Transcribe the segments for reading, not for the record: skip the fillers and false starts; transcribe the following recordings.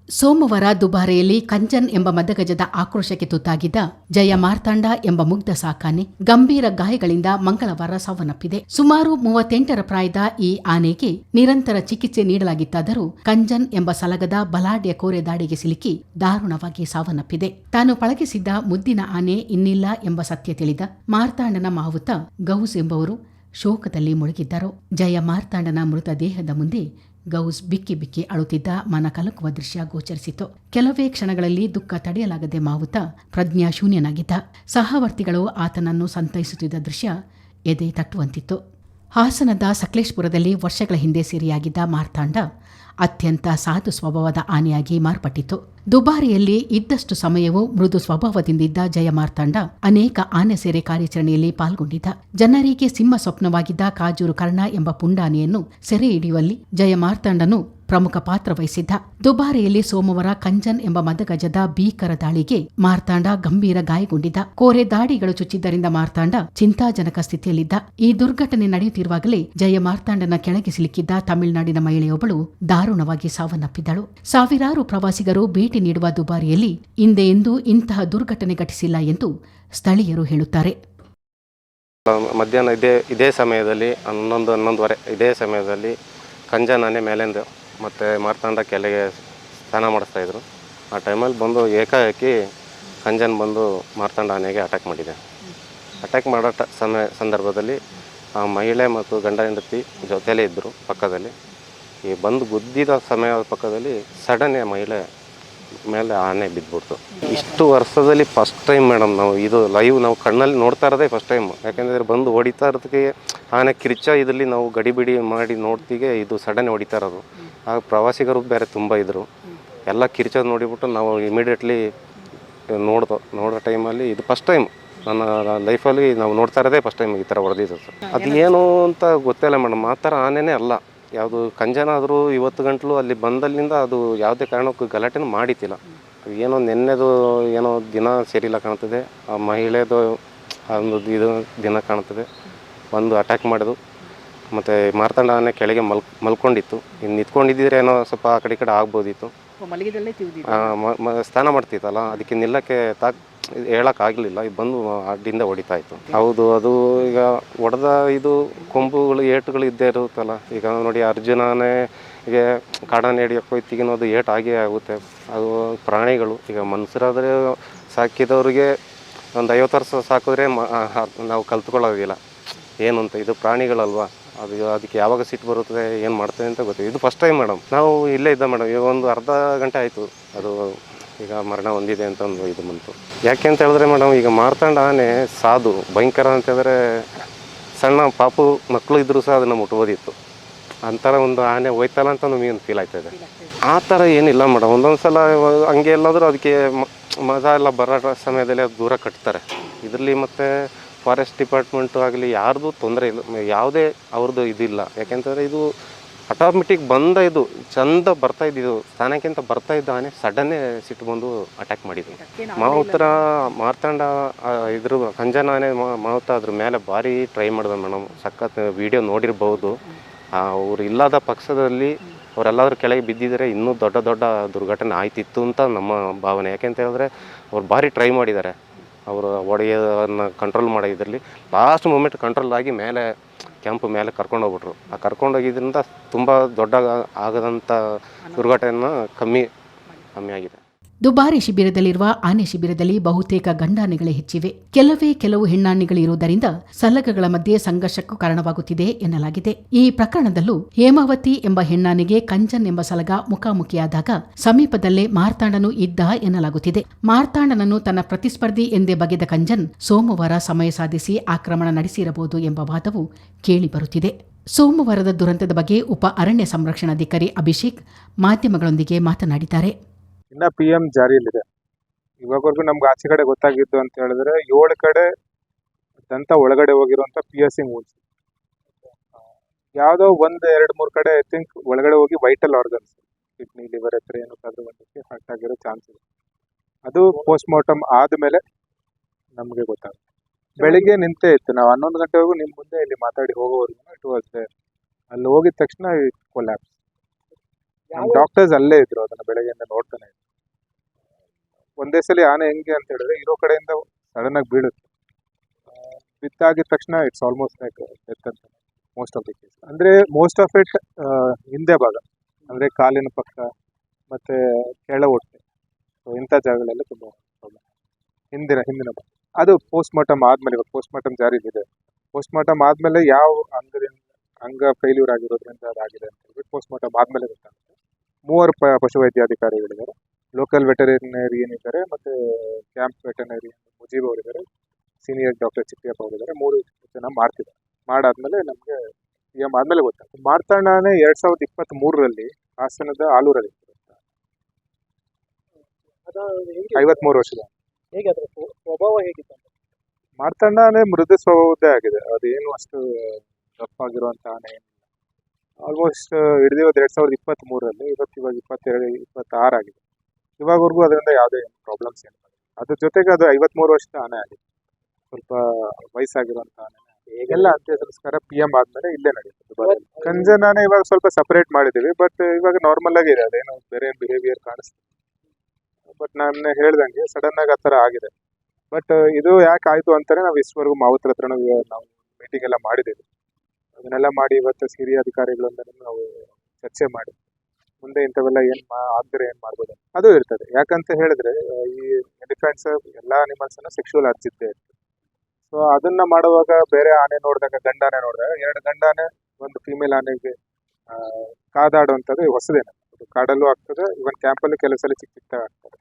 ಸೋಮವಾರ ದುಬಾರೆಯಲ್ಲಿ ಕಂಚನ್ ಎಂಬ ಮದಗಜದ ಆಕ್ರೋಶಕ್ಕೆ ತುತ್ತಾಗಿದ್ದ ಜಯ ಮಾರ್ತಾಂಡ ಎಂಬ ಮುಗ್ಧ ಸಾಕಾನೆ ಗಂಭೀರ ಗಾಯಗಳಿಂದ ಮಂಗಳವಾರ ಸಾವನ್ನಪ್ಪಿದೆ. ಸುಮಾರು 38ರ ಪ್ರಾಯದ ಈ ಆನೆಗೆ ನಿರಂತರ ಚಿಕಿತ್ಸೆ ನೀಡಲಾಗಿತ್ತಾದರೂ ಕಂಚನ್ ಎಂಬ ಸಲಗದ ಬಲಾಢ್ಯ ಕೋರೆ ದಾಡಿಗೆ ಸಿಲುಕಿ ದಾರುಣವಾಗಿ ಸಾವನ್ನಪ್ಪಿದೆ. ತಾನು ಪಳಗಿಸಿದ್ದ ಮುದ್ದಿನ ಆನೆ ಇನ್ನಿಲ್ಲ ಎಂಬ ಸತ್ಯ ತಿಳಿದ ಮಾರ್ತಾಂಡನ ಮಾವುತ ಗೌಸ್ ಎಂಬುವರು ಶೋಕದಲ್ಲಿ ಮುಳುಗಿದ್ದರು. ಜಯ ಮಾರ್ತಾಂಡನ ಮೃತದೇಹದ ಮುಂದೆ ಗೌಸ್ ಬಿಕ್ಕಿ ಬಿಕ್ಕಿ ಅಳುತ್ತಿದ್ದ ಮನ ಕಲಕುವ ದೃಶ್ಯ ಗೋಚರಿಸಿತು. ಕೆಲವೇ ಕ್ಷಣಗಳಲ್ಲಿ ದುಃಖ ತಡೆಯಲಾಗದೆ ಮಾವುತ ಪ್ರಜ್ಞಾಶೂನ್ಯನಾಗಿದ್ದ. ಸಹವರ್ತಿಗಳು ಆತನನ್ನು ಸಂತೈಸುತ್ತಿದ್ದ ದೃಶ್ಯ ಎದೆ ತಟ್ಟುವಂತಿತ್ತು. ಹಾಸನದ ಸಕಲೇಶಪುರದಲ್ಲಿ ವರ್ಷಗಳ ಹಿಂದೆ ಸೆರೆಯಾಗಿದ್ದ ಮಾರ್ತಾಂಡ ಅತ್ಯಂತ ಸಾಧು ಸ್ವಭಾವದ ಆನೆಯಾಗಿ ಮಾರ್ಪಟ್ಟಿತು. ದುಬಾರಿಯಲ್ಲಿ ಇದ್ದಷ್ಟು ಸಮಯವೂ ಮೃದು ಸ್ವಭಾವದಿಂದಿದ್ದ ಜಯ ಮಾರ್ತಾಂಡ ಅನೇಕ ಆನೆ ಸೆರೆ ಕಾರ್ಯಾಚರಣೆಯಲ್ಲಿ ಪಾಲ್ಗೊಂಡಿದ್ದ. ಜನರಿಗೆ ಸಿಂಹ ಸ್ವಪ್ನವಾಗಿದ್ದ ಕಾಜೂರು ಕರ್ಣ ಎಂಬ ಪುಂಡಾನೆಯನ್ನು ಸೆರೆ ಹಿಡಿಯುವಲ್ಲಿ ಜಯ ಮಾರ್ತಾಂಡನು ಪ್ರಮುಖ ಪಾತ್ರ ವಹಿಸಿದ್ದ. ದುಬಾರೆಯಲ್ಲಿ ಸೋಮವಾರ ಕಂಚನ್ ಎಂಬ ಮದಗಜದ ಭೀಕರ ದಾಳಿಗೆ ಮಾರ್ತಾಂಡ ಗಂಭೀರ ಗಾಯಗೊಂಡಿದ್ದ. ಕೋರೆ ದಾಡಿಗಳು ಚುಚ್ಚಿದ್ದರಿಂದ ಮಾರ್ತಾಂಡ ಚಿಂತಾಜನಕ ಸ್ಥಿತಿಯಲ್ಲಿದ್ದ. ಈ ದುರ್ಘಟನೆ ನಡೆಯುತ್ತಿರುವಾಗಲೇ ಜಯ ಮಾರ್ತಾಂಡನ ಕೆಳಗೆ ಸಿಲುಕಿದ್ದ ತಮಿಳುನಾಡಿನ ಮಹಿಳೆಯೊಬ್ಬಳು ದಾರುಣವಾಗಿ ಸಾವನ್ನಪ್ಪಿದ್ದಳು. ಸಾವಿರಾರು ಪ್ರವಾಸಿಗರು ಭೇಟಿ ನೀಡುವ ದುಬಾರಿಯಲ್ಲಿ ಹಿಂದೆ ಎಂದೂ ಇಂತಹ ದುರ್ಘಟನೆ ಘಟಿಸಿಲ್ಲ ಎಂದು ಸ್ಥಳೀಯರು ಹೇಳುತ್ತಾರೆ. ಮಧ್ಯಾಹ್ನ ಇದೇ ಸಮಯದಲ್ಲಿ 11:11 ಇದೇ ಸಮಯದಲ್ಲಿ ಕಂಜನ್ ಆನೆ ಮೇಲಿಂದ ಮತ್ತು ಮಾರ್ತಾಂಡ ಕೆಳಗೆ ಸ್ನಾನ ಮಾಡಿಸ್ತಾಯಿದ್ರು. ಆ ಟೈಮಲ್ಲಿ ಬಂದು ಏಕಾಏಕಿ ಕಂಜನ್ ಬಂದು ಮಾರ್ತಾಂಡ ಆನೆಗೆ ಅಟ್ಯಾಕ್ ಮಾಡಿದೆ. ಅಟ್ಯಾಕ್ ಮಾಡೋ ಸಂದರ್ಭದಲ್ಲಿ ಆ ಮಹಿಳೆ ಮತ್ತು ಗಂಡ ಹೆಂಡತಿ ಜೊತೆಯಲ್ಲೇ ಇದ್ದರು ಪಕ್ಕದಲ್ಲಿ. ಈ ಬಂದು ಗುದ್ದಿದ ಸಮಯದ ಪಕ್ಕದಲ್ಲಿ ಸಡನ್ನೇ ಮಹಿಳೆ ಮೇಲೆ ಆನೆ ಬಿದ್ದುಬಿಡ್ತು. ಇಷ್ಟು ವರ್ಷದಲ್ಲಿ ಫಸ್ಟ್ ಟೈಮ್ ಮೇಡಮ್ ನಾವು ಇದು ಲೈವ್ ನಾವು ಕಣ್ಣಲ್ಲಿ ನೋಡ್ತಾ ಇರೋದೇ ಫಸ್ಟ್ ಟೈಮ್. ಯಾಕೆಂದರೆ ಬಂದು ಹೊಡಿತಾ ಇರೋದಕ್ಕೆ ಆನೆ ಕಿರ್ಚ ಇದರಲ್ಲಿ ನಾವು ಗಡಿಬಿಡಿ ಮಾಡಿ ನೋಡ್ತಿಗೆ ಇದು ಸಡನ್ ಹೊಡಿತಾ ಇರೋದು. ಆಗ ಪ್ರವಾಸಿಗರು ಬೇರೆ ತುಂಬ ಇದ್ದರು. ಎಲ್ಲ ಕಿರ್ಚೋದು ನೋಡಿಬಿಟ್ಟು ನಾವು ಇಮಿಡಿಯೇಟ್ಲಿ ನೋಡೋ ಟೈಮಲ್ಲಿ ಇದು ಫಸ್ಟ್ ಟೈಮ್ ನನ್ನ ಲೈಫಲ್ಲಿ ನಾವು ನೋಡ್ತಾ ಇರೋದೇ ಫಸ್ಟ್ ಟೈಮ್ ಈ ಥರ ಹೊಡೆದಿದ್ದು. ಅದು ಏನು ಅಂತ ಗೊತ್ತಿಲ್ಲ ಮೇಡಮ್. ಆ ಥರ ಆನೆನೇ ಅಲ್ಲ. ಯಾವುದು ಕಂಜನ ಆದರೂ ಇವತ್ತು ಗಂಟಲು ಅಲ್ಲಿ ಬಂದಲ್ಲಿಂದ ಅದು ಯಾವುದೇ ಕಾರಣಕ್ಕೂ ಗಲಾಟೆನೂ ಮಾಡಿತಿಲ್ಲ. ಏನೋ ನೆನ್ನೆದು ಏನೋ ದಿನ ಸೇರಿಲ್ಲ ಕಾಣ್ತದೆ. ಆ ಮಹಿಳೆದು ಒಂದು ಇದು ದಿನ ಕಾಣ್ತದೆ. ಬಂದು ಅಟ್ಯಾಕ್ ಮಾಡೋದು. ಮತ್ತು ಮಾರ್ತಾಂಡ ಆನೆ ಕೆಳಗೆ ಮಲ್ಕೊಂಡಿತ್ತು. ಇನ್ನು ನಿಂತ್ಕೊಂಡಿದ್ದರೆ ಏನೋ ಸ್ವಲ್ಪ ಆ ಕಡೆ ಆಗ್ಬೋದಿತ್ತು. ಸ್ನಾನ ಮಾಡ್ತಿತ್ತಲ್ಲ, ಅದಕ್ಕೆ ನಿಲ್ಲಕ್ಕೆ ಹೇಳೋಕ್ಕಾಗಲಿಲ್ಲ. ಬಂದು ಅಡ್ಡಿಂದ ಹೊಡಿತಾ ಇತ್ತು. ಹೌದು, ಅದು ಈಗ ಹೊಡೆದ ಇದು ಕೊಂಬುಗಳು ಏಟುಗಳು ಇದ್ದೇ ಇರುತ್ತಲ್ಲ. ಈಗ ನೋಡಿ ಅರ್ಜುನನೇ ಈಗ ಕಾಡಾನೆ ಹಿಡಿಯೋಕ್ಕೆ ಹೋಯ್ತಿಗಿನೋ ಅದು ಏಟು ಆಗೇ ಆಗುತ್ತೆ. ಅದು ಪ್ರಾಣಿಗಳು. ಈಗ ಮನುಷ್ಯರಾದರೆ ಸಾಕಿದವ್ರಿಗೆ ಒಂದು 50 ವರ್ಷ ಸಾಕಿದ್ರೆ ನಾವು ಕಲ್ತ್ಕೊಳ್ಳೋದಿಲ್ಲ ಏನು ಅಂತ. ಇದು ಪ್ರಾಣಿಗಳಲ್ವಾ, ಅದಕ್ಕೆ ಯಾವಾಗ ಸಿಟ್ಟು ಬರುತ್ತದೆ, ಏನು ಮಾಡ್ತೇವೆ ಅಂತ ಗೊತ್ತಿದೆ. ಇದು ಫಸ್ಟ್ ಟೈಮ್ ಮೇಡಮ್. ನಾವು ಇಲ್ಲೇ ಇದ್ದ ಮೇಡಮ್. ಈಗ ಒಂದು ಅರ್ಧ ಗಂಟೆ ಆಯಿತು ಅದು ಈಗ ಮರಣ ಹೊಂದಿದೆ ಅಂತ ಒಂದು ಇದು ಬಂತು. ಯಾಕೆ ಅಂತ ಹೇಳಿದ್ರೆ ಮೇಡಮ್, ಈಗ ಮಾರ್ತಾಂಡ ಆನೆ ಸಾಧು ಭಯಂಕರ ಅಂತ ಹೇಳಿದ್ರೆ ಸಣ್ಣ ಪಾಪು ಮಕ್ಕಳು ಇದ್ದರೂ ಸಹ ಅದನ್ನು ಮುಟ್ಬೋದಿತ್ತು. ಅಂಥರ ಒಂದು ಆನೆ ಹೋಯ್ತಲ್ಲ ಅಂತ ನಮಗೇನು ಫೀಲ್ ಆಗ್ತಾಯಿದೆ. ಆ ಥರ ಏನಿಲ್ಲ ಮೇಡಮ್. ಒಂದೊಂದು ಸಲ ಹಂಗೆ ಎಲ್ಲಾದರೂ ಅದಕ್ಕೆ ಮಜಾ ಎಲ್ಲ ಬರೋ ಸಮಯದಲ್ಲಿ ಅದು ದೂರ ಕಟ್ತಾರೆ. ಇದರಲ್ಲಿ ಮತ್ತು ಫಾರೆಸ್ಟ್ ಡಿಪಾರ್ಟ್ಮೆಂಟು ಆಗಲಿ ಯಾರ್ದು ತೊಂದರೆ ಇಲ್ಲ, ಯಾವುದೇ ಅವ್ರದ್ದು ಇದಿಲ್ಲ. ಯಾಕೆಂತಂದರೆ ಇದು ಆಟೋಮೆಟಿಕ್ ಬಂದ ಇದು ಚಂದ ಬರ್ತಾ ಇದ್ದಿದ್ದು ಸ್ಥಾನಕ್ಕಿಂತ ಬರ್ತಾ ಇದ್ದ ಆನೆ ಸಡನ್ನೇ ಸಿಟ್ಟು ಬಂದು ಅಟ್ಯಾಕ್ ಮಾಡಿದ್ವಿ. ಮಾರ್ತಾಂಡ ಇದ್ರ ಕಂಜನ ಆನೆ ಮಾವುತ ಅದ್ರ ಮೇಲೆ ಭಾರಿ ಟ್ರೈ ಮಾಡಿದೆ ಮೇಡಮ್. ಸಖತ್ ವಿಡಿಯೋ ನೋಡಿರ್ಬೋದು. ಅವ್ರು ಇಲ್ಲದ ಪಕ್ಷದಲ್ಲಿ ಅವರೆಲ್ಲಾದ್ರೂ ಕೆಳಗೆ ಬಿದ್ದಿದ್ರೆ ಇನ್ನೂ ದೊಡ್ಡ ದೊಡ್ಡ ದುರ್ಘಟನೆ ಆಯ್ತಿತ್ತು ಅಂತ ನಮ್ಮ ಭಾವನೆ. ಯಾಕೆಂತ ಹೇಳಿದ್ರೆ ಅವ್ರು ಭಾರಿ ಟ್ರೈ ಮಾಡಿದ್ದಾರೆ. ಅವರು ಒಡೆಯೋದನ್ನು ಕಂಟ್ರೋಲ್ ಮಾಡೋ ಇದರಲ್ಲಿ ಲಾಸ್ಟ್ ಮೂಮೆಂಟ್ ಕಂಟ್ರೋಲ್ ಆಗಿ ಮೇಲೆ ಕ್ಯಾಂಪ್ ಮೇಲೆ ಕರ್ಕೊಂಡೋಗ್ಬಿಟ್ರು. ಆ ಕರ್ಕೊಂಡೋಗಿದ್ದರಿಂದ ತುಂಬ ದೊಡ್ಡ ಆಗದಂಥ ದುರ್ಘಟನೆ ಕಮ್ಮಿ ಆಗಿದೆ. ದುಬಾರಿ ಶಿಬಿರದಲ್ಲಿರುವ ಆನೆ ಶಿಬಿರದಲ್ಲಿ ಬಹುತೇಕ ಗಂಡಾನೆಗಳೇ ಹೆಚ್ಚಿವೆ. ಕೆಲವು ಹೆಣ್ಣಾನೆಗಳಿರುವುದರಿಂದ ಸಲಗಗಳ ಮಧ್ಯೆ ಸಂಘರ್ಷಕ್ಕೂ ಕಾರಣವಾಗುತ್ತಿದೆ ಎನ್ನಲಾಗಿದೆ. ಈ ಪ್ರಕರಣದಲ್ಲೂ ಹೇಮಾವತಿ ಎಂಬ ಹೆಣ್ಣಾನೆಗೆ ಕಂಚನ್ ಎಂಬ ಸಲಗ ಮುಖಾಮುಖಿಯಾದಾಗ ಸಮೀಪದಲ್ಲೇ ಮಾರ್ತಾಂಡನೂ ಇದ್ದ ಎನ್ನಲಾಗುತ್ತಿದೆ. ಮಾರ್ತಾಂಡನನ್ನು ತನ್ನ ಪ್ರತಿಸ್ಪರ್ಧಿ ಎಂದೇ ಬಗೆದ ಕಂಚನ್ ಸೋಮವಾರ ಸಮಯ ಸಾಧಿಸಿ ಆಕ್ರಮಣ ನಡೆಸಿರಬಹುದು ಎಂಬ ವಾದವು ಕೇಳಿಬರುತ್ತಿದೆ. ಸೋಮವಾರದ ದುರಂತದ ಬಗ್ಗೆ ಉಪ ಅರಣ್ಯ ಸಂರಕ್ಷಣಾಧಿಕಾರಿ ಅಭಿಷೇಕ್ ಮಾಧ್ಯಮಗಳೊಂದಿಗೆ ಮಾತನಾಡಿದ್ದಾರೆ. ಇನ್ನ PM ಜಾರಿಯಲ್ಲಿದೆ. ಇವಾಗವರೆಗೂ ನಮ್ಗೆ ಆಚೆ ಕಡೆ ಗೊತ್ತಾಗಿದ್ದು ಅಂತ ಹೇಳಿದ್ರೆ 7 ಕಡೆ ದಂತ ಒಳಗಡೆ ಹೋಗಿರುವಂತ PSC ಮೂಲ್ಸ್. ಯಾವುದೋ 1-2-3 ಕಡೆ ಐ ಥಿಂಕ್ ಒಳಗಡೆ ಹೋಗಿ ವೈಟಲ್ ಆರ್ಗನ್ಸ್ ಕಿಡ್ನಿ ಲಿವರ್ ಹತ್ರ ಏನಕ್ಕಾದ್ರೂ ಒಂದಕ್ಕೆ ಫಾಕ್ಟ್ ಆಗಿರೋ ಚಾನ್ಸ್ ಇದೆ. ಅದು ಪೋಸ್ಟ್ ಮಾರ್ಟಮ್ ಆದಮೇಲೆ ನಮಗೆ ಗೊತ್ತಾಗುತ್ತೆ. ಬೆಳಿಗ್ಗೆ ನಿಂತೇ ಇತ್ತು. ನಾವು 11 ಗಂಟೆವರೆಗೂ ನಿಮ್ಮ ಮುಂದೆ ಇಲ್ಲಿ ಮಾತಾಡಿ ಹೋಗೋವರೆಗೂ ಇಟ್ ವಾಸ್ ದೇರ್. ಅಲ್ಲಿ ಹೋಗಿದ ತಕ್ಷಣ ಕೊಲ್ಯಾಪ್ಸ್. ಡಾಕ್ಟರ್ಸ್ ಅಲ್ಲೇ ಇದ್ರು, ಅದನ್ನ ಬೆಳಗ್ಗೆಯಿಂದ ನೋಡ್ತಾನೆ ಇದ್ರು. ಒಂದೇ ಸಲ ಆನೆ ಹೆಂಗೆ ಅಂತ ಹೇಳಿದ್ರೆ ಇರೋ ಕಡೆಯಿಂದ ಸಡನ್ ಆಗಿ ಬೀಳುತ್ತೆ. ಬಿದ್ದಾಗಿದ ತಕ್ಷಣ ಇಟ್ಸ್ ಆಲ್ಮೋಸ್ಟ್ ಲೈಕ್ ಡೆತ್ ಅಂತ ಮೋಸ್ಟ್ ಆಫ್ ದಿ ಕೇಸ್. ಅಂದ್ರೆ ಮೋಸ್ಟ್ ಆಫ್ ಇಟ್ ಹಿಂದೆ ಭಾಗ, ಅಂದ್ರೆ ಕಾಲಿನ ಪಕ್ಕ ಮತ್ತೆ ಕೆಳ ಹೊಟ್ಟೆ, ಸೊ ಇಂಥ ಜಾಗಗಳೆಲ್ಲ ತುಂಬಾ ಪ್ರಾಬ್ಲಮ್. ಹಿಂದಿನ ಭಾಗ ಅದು ಪೋಸ್ಟ್ ಮಾರ್ಟಮ್ ಆದ್ಮೇಲೆ, ಇವಾಗ ಪೋಸ್ಟ್ ಮಾರ್ಟಮ್ ಜಾರಿಲಿದೆ. ಪೋಸ್ಟ್ ಮಾರ್ಟಮ್ ಆದ್ಮೇಲೆ ಯಾವ ಅಂಗ ಫೇಲ್ಯೂರ್ ಆಗಿರೋದ್ರಿಂದ ಅದಾಗಿದೆ ಅಂತ ಹೇಳ್ಬಿಟ್ಟು ಪೋಸ್ಟ್ ಮಾರ್ಟಮ್ ಆದ್ಮೇಲೆ ಗೊತ್ತಾಗುತ್ತೆ. 3 ಪಶುವೈದ್ಯಾಧಿಕಾರಿಗಳಿದ್ದಾರೆ, ಲೋಕಲ್ ವೆಟರಿನರಿಯನ್ ಇದ್ದಾರೆ, ಮತ್ತೆ ಕ್ಯಾಂಪ್ ವೆಟರಿನರಿಯನ್ ಮುಜೀಬ್ ಅವರಿದ್ದಾರೆ, ಸೀನಿಯರ್ ಡಾಕ್ಟರ್ ಚಿಟ್ಟಿಯಪ್ಪ ಅವರಿದ್ದಾರೆ. 3 ಜನ ಮಾಡ್ತಿದ್ದಾರೆ. ಮಾಡಾದ್ಮೇಲೆ ನಮಗೆ PM ಆದ್ಮೇಲೆ ಗೊತ್ತಾಗ್ತದೆ. ಮಾರ್ತಾಂಡನೇ 2023ರಲ್ಲಿ ಹಾಸನದ ಆಲೂರಲ್ಲಿ 53 ವರ್ಷದ. ಹೇಗೆ ಅದರ ಸ್ವಭಾವ ಹೇಗಿತ್ತು? ಮಾರ್ತಾಂಡನೇ ಮೃದು ಸ್ವಭಾವದ್ದೇ ಆಗಿದೆ, ಅದೇನು ಅಷ್ಟು ದಪ್ಪಾಗಿರುವಂಥ ಆನೆ ಏನಿಲ್ಲ. ಆಲ್ಮೋಸ್ಟ್ ಹಿಡಿದಿರೋದು 2023ರಲ್ಲಿ, ಇವಾಗ 22-26 ಆಗಿದೆ. ಇವಾಗವರೆಗೂ ಅದರಿಂದ ಯಾವುದೇ ಪ್ರಾಬ್ಲಮ್ಸ್ ಏನಿಲ್ಲ. ಅದ್ರ ಜೊತೆಗೆ ಅದು 53 ವರ್ಷದ ಆನೆ ಆಗಿದೆ, ಸ್ವಲ್ಪ ವಯಸ್ಸಾಗಿರುವಂಥ ಆನೆ. ಈಗೆಲ್ಲ ಅಂತ್ಯ ಸಂಸ್ಕಾರ PM ಆದ್ಮೇಲೆ ಇಲ್ಲೇ ನಡೆಯುತ್ತೆ. ಕಂಜನಾನೆ ಇವಾಗ ಸ್ವಲ್ಪ ಸಪರೇಟ್ ಮಾಡಿದ್ದೀವಿ, ಬಟ್ ಇವಾಗ ನಾರ್ಮಲ್ ಆಗಿ ಇದೆ, ಅದೇನು ಬೇರೆ ಬಿಹೇವಿಯರ್ ಕಾಣಿಸ್ತಿದೆ. ಬಟ್ ನಾನು ಹೇಳ್ದಂಗೆ ಸಡನ್ ಆಗಿ ಆ ಥರ ಆಗಿದೆ. ಬಟ್ ಇದು ಯಾಕೆ ಆಯಿತು ಅಂತಾನೆ ನಾವು ಇಷ್ಟವರೆಗೂ ಮಾವುತರ ಹತ್ರ ನಾವು ಮೀಟಿಂಗ್ ಎಲ್ಲ ಮಾಡಿದ್ದೀವಿ. ಅದನ್ನೆಲ್ಲ ಮಾಡಿ ಇವತ್ತು ಹಿರಿಯ ಅಧಿಕಾರಿಗಳಿಂದ ನಾವು ಚರ್ಚೆ ಮಾಡಿ ಮುಂದೆ ಇಂಥವೆಲ್ಲ ಆಗದ್ರೆ ಏನು ಮಾಡ್ಬೋದು ಅದು ಇರ್ತದೆ. ಯಾಕಂತ ಹೇಳಿದ್ರೆ ಈ ಎಲಿಫೆಂಟ್ಸ್ ಎಲ್ಲ ಅನಿಮಲ್ಸನ್ನು ಸೆಕ್ಷುವಲ್ ಅರ್ಜಿದ್ದೇ ಇರ್ತದೆ. ಸೊ ಅದನ್ನ ಮಾಡುವಾಗ ಬೇರೆ ಆನೆ ನೋಡಿದಾಗ, ಗಂಡಾನೆ ನೋಡಿದಾಗ 2 ಗಂಡಾನೆ ಒಂದು ಫೀಮೇಲ್ ಆನೆಗೆ ಕಾದಾಡುವಂಥದ್ದು ಹೊಸದೇನೆ. ಅದು ಕಾಡಲ್ಲೂ ಆಗ್ತದೆ, ಇವನ್ ಕ್ಯಾಂಪಲ್ಲೂ ಕೆಲವು ಸಲ ಚಿಕ್ಕ ಆಗ್ತದೆ.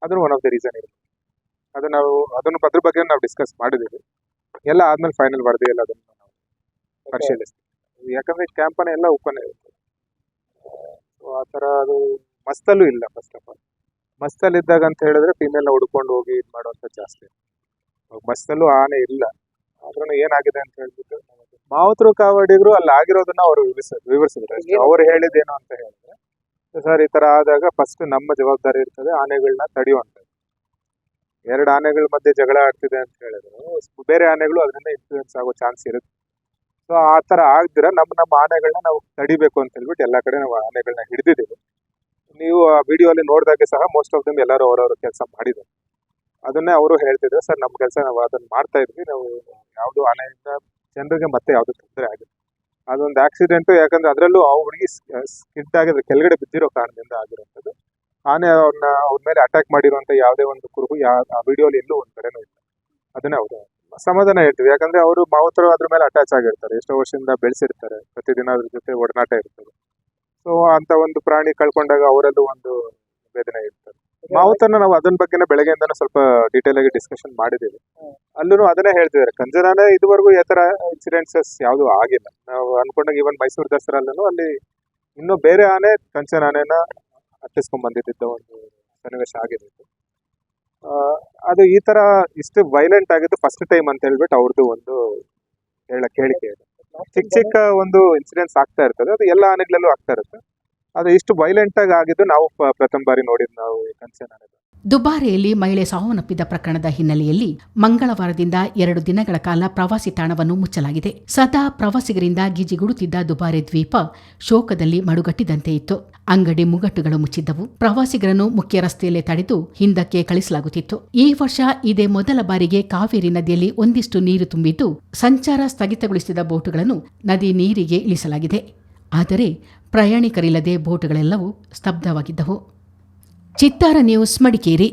ಅದನ್ನು ಒನ್ ಆಫ್ ದ ರೀಸನ್ ಇರುತ್ತೆ. ಅದನ್ನು ಅದ್ರ ಬಗ್ಗೆ ನಾವು ಡಿಸ್ಕಸ್ ಮಾಡಿದ್ದೀವಿ. ಎಲ್ಲ ಆದ್ಮೇಲೆ ಫೈನಲ್ ವರದಿ ಎಲ್ಲ ಅದನ್ನು ನಾವು ಪರಿಶೀಲಿಸ್ತೀವಿ. ಯಾಕಂದ್ರೆ ಕ್ಯಾಂಪನೇ ಎಲ್ಲ ಓಪನ್ ಇರುತ್ತೆ. ಆ ಥರ ಅದು ಮಸ್ತಲ್ಲೂ ಇಲ್ಲ. ಫಸ್ಟ್ ಆಫ್ ಆಲ್ ಮಸ್ತಲ್ಲಿ ಇದ್ದಾಗ ಅಂತ ಹೇಳಿದ್ರೆ ಫೀಮೇಲ್ನ ಹುಡ್ಕೊಂಡು ಹೋಗಿ ಇದು ಮಾಡುವಂಥ ಜಾಸ್ತಿ. ಮಸ್ತಲ್ಲೂ ಆನೆ ಇಲ್ಲ. ಆದ್ರೂ ಏನಾಗಿದೆ ಅಂತ ಹೇಳ್ಬಿಟ್ಟು ಮಾವುತರು ಕಾವಡಿಗರು ಅಲ್ಲಿ ಆಗಿರೋದನ್ನ ಅವರು ವಿವರಿಸಿದ್ರು. ಅವ್ರು ಹೇಳಿದ್ದೇನು ಅಂತ ಹೇಳಿದ್ರೆ, ಸರ್ ಈ ತರ ಆದಾಗ ಫಸ್ಟ್ ನಮ್ಮ ಜವಾಬ್ದಾರಿ ಇರ್ತದೆ ಆನೆಗಳನ್ನ ತಡೆಯುವಂಥದ್ದು. 2 ಆನೆಗಳ ಮಧ್ಯೆ ಜಗಳ ಆಡ್ತಿದೆ ಅಂತ ಹೇಳಿದ್ರು ಬೇರೆ ಆನೆಗಳು ಅದರಿಂದ ಇನ್ಫ್ಲೂಯೆನ್ಸ್ ಆಗೋ ಚಾನ್ಸ್ ಇರುತ್ತೆ. ಸೊ ಆ ಥರ ಆಗದಿರ ನಮ್ಮ ಆನೆಗಳನ್ನ ನಾವು ತಡಿಬೇಕು ಅಂತ ಹೇಳ್ಬಿಟ್ಟು ಎಲ್ಲ ಕಡೆ ನಾವು ಆನೆಗಳನ್ನ ಹಿಡಿದಿದ್ದೀವಿ. ನೀವು ಆ ವಿಡಿಯೋ ಅಲ್ಲಿ ನೋಡಿದಾಗೆ ಸಹ ಮೋಸ್ಟ್ ಆಫ್ ದಮ್ ಎಲ್ಲರೂ ಅವರವ್ರ ಕೆಲಸ ಮಾಡಿದ್ದಾರೆ. ಅದನ್ನೇ ಅವರು ಹೇಳ್ತಿದ್ರು, ಸರ್ ನಮ್ಮ ಕೆಲಸ ನಾವು ಅದನ್ನ ಮಾಡ್ತಾ ಇದ್ವಿ, ನಾವು ಯಾವುದು ಆನೆಯಿಂದ ಜನರಿಗೆ ಮತ್ತೆ ಯಾವುದು ತೊಂದರೆ ಆಗಿದೆ. ಅದೊಂದು ಆಕ್ಸಿಡೆಂಟು, ಯಾಕಂದ್ರೆ ಅದರಲ್ಲೂ ಆ ಹುಡುಗಿ ಸ್ಕಿಡ್ ಆಗಿದ್ರೆ ಕೆಳಗಡೆ ಬಿದ್ದಿರೋ ಕಾರಣದಿಂದ ಆಗಿರೋಂಥದ್ದು. ಆನೆ ಅವ್ರ ಮೇಲೆ ಅಟ್ಯಾಕ್ ಮಾಡಿರುವಂಥ ಯಾವುದೇ ಒಂದು ಕುರುಹು ಆ ವಿಡಿಯೋಲಿ ಎಲ್ಲೂ ಒಂದು ಕಡೆನೂ ಇಲ್ಲ. ಅದನ್ನೇ ಅವರು ಸಮಾಧಾನ ಹೇಳ್ತೀವಿ. ಯಾಕಂದ್ರೆ ಅವರು ಮಾವುತರು ಅದ್ರ ಮೇಲೆ ಅಟ್ಯಾಚ್ ಆಗಿರ್ತಾರೆ, ಎಷ್ಟೋ ವರ್ಷದಿಂದ ಬೆಳೆಸಿರ್ತಾರೆ, ಪ್ರತಿದಿನ ಅದ್ರ ಜೊತೆ ಒಡನಾಟ ಇರ್ತದೆ. ಸೊ ಅಂತ ಒಂದು ಪ್ರಾಣಿ ಕಳ್ಕೊಂಡಾಗ ಅವರಲ್ಲೂ ಒಂದು ವೇದನೆ ಇರ್ತದೆ. ಮಾವುತನ ನಾವು ಅದನ್ನ ಬಗ್ಗೆನೇ ಬೆಳಗ್ಗೆಯಿಂದನೂ ಸ್ವಲ್ಪ ಡೀಟೇಲ್ ಆಗಿ ಡಿಸ್ಕಷನ್ ಮಾಡಿದ್ದೀವಿ. ಅಲ್ಲೂ ಅದನ್ನೇ ಹೇಳ್ತಿದ್ದಾರೆ, ಕಂಜನಾನೆ ಇದುವರೆಗೂ ಈ ಥರ ಇನ್ಸಿಡೆನ್ಸಸ್ ಯಾವುದೂ ಆಗಿಲ್ಲ. ನಾವು ಅನ್ಕೊಂಡಾಗ ಇವನ್ ಮೈಸೂರು ದಸರಲ್ಲೂ ಅಲ್ಲಿ ಇನ್ನೂ ಬೇರೆ ಆನೆ ಕಂಚನ ಆನೆನ ಅಟ್ಟಿಸ್ಕೊಂಡ್ ಬಂದಿದ್ದ ಒಂದು ಸನ್ನಿವೇಶ ಆಗಿದೆ. ಅದು ಈ ತರ ಇಷ್ಟು ವೈಲೆಂಟ್ ಆಗಿದ್ದು ಫಸ್ಟ್ ಟೈಮ್ ಅಂತ ಹೇಳ್ಬಿಟ್ಟು ಅವ್ರದ್ದು ಒಂದು ಹೇಳಿಕೆ ಇದೆ. ಚಿಕ್ಕ ಒಂದು ಇನ್ಸಿಡೆನ್ಸ್ ಆಗ್ತಾ ಇರ್ತದೆ, ಅದು ಎಲ್ಲ ಆನೆಗಳಲ್ಲೂ ಆಗ್ತಾ ಇರುತ್ತೆ. ಅದು ಇಷ್ಟು ವೈಲೆಂಟ್ ಆಗಿ ಆಗಿದ್ದು ನಾವು ಪ್ರಥಮ ಬಾರಿ ನೋಡಿದ್ದು ನಾವು ಕಂಚನ ಆನೆ. ದುಬಾರೆಯಲ್ಲಿ ಮಹಿಳೆ ಸಾವನ್ನಪ್ಪಿದ ಪ್ರಕರಣದ ಹಿನ್ನೆಲೆಯಲ್ಲಿ ಮಂಗಳವಾರದಿಂದ 2 ದಿನಗಳ ಕಾಲ ಪ್ರವಾಸಿ ತಾಣವನ್ನು ಮುಚ್ಚಲಾಗಿದೆ. ಸದಾ ಪ್ರವಾಸಿಗರಿಂದ ಗಿಜಿಗುಡುತ್ತಿದ್ದ ದುಬಾರೆ ದ್ವೀಪ ಶೋಕದಲ್ಲಿ ಮಡುಗಟ್ಟಿದಂತೆ ಇತ್ತು. ಅಂಗಡಿ ಮುಂಗಟ್ಟುಗಳು ಮುಚ್ಚಿದ್ದವು. ಪ್ರವಾಸಿಗರನ್ನು ಮುಖ್ಯ ರಸ್ತೆಯಲ್ಲೇ ತಡೆದು ಹಿಂದಕ್ಕೆ ಕಳಿಸಲಾಗುತ್ತಿತ್ತು. ಈ ವರ್ಷ ಇದೇ ಮೊದಲ ಬಾರಿಗೆ ಕಾವೇರಿ ನದಿಯಲ್ಲಿ ಒಂದಿಷ್ಟು ನೀರು ತುಂಬಿದ್ದು ಸಂಚಾರ ಸ್ಥಗಿತಗೊಳಿಸಿದ ಬೋಟುಗಳನ್ನು ನದಿ ನೀರಿಗೆ ಇಳಿಸಲಾಗಿದೆ. ಆದರೆ ಪ್ರಯಾಣಿಕರಿಲ್ಲದೆ ಬೋಟುಗಳೆಲ್ಲವೂ ಸ್ತಬ್ಧವಾಗಿದ್ದವು. ಚಿತ್ತಾರ ನ್ಯೂಸ್, ಮಡಿಕೇರಿ.